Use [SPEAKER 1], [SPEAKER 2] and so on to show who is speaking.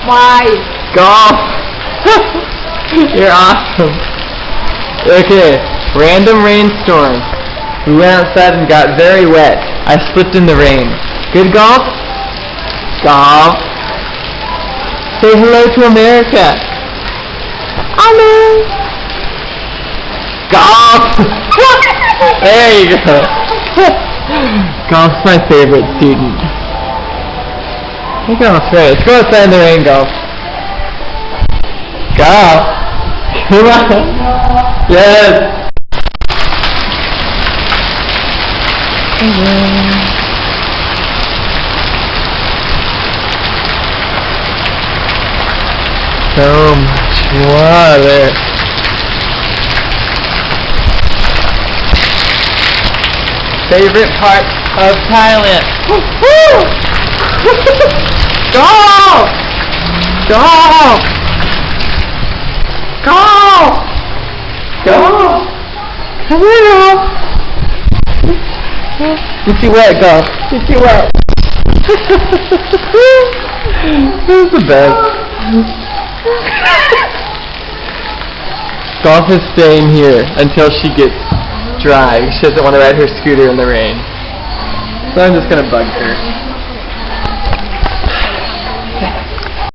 [SPEAKER 1] Why?
[SPEAKER 2] Golf! You're awesome. Okay, random rainstorm. We went outside and got very wet. I slipped in the rain. Good golf? Golf. Say hello to America. Hello. Golf! There you go. Golf's my favorite student. Hey, golf's great. Let's go outside in the rain, golf. Golf! Come on! Yes! So much water. Favorite part of Thailand. Go! Go! Go! Go! Come here, go! Get you wet, go! Get you wet! This is the best. Golf is staying here until she gets dry. She doesn't want to ride her scooter in the rain. So I'm just going to bug her.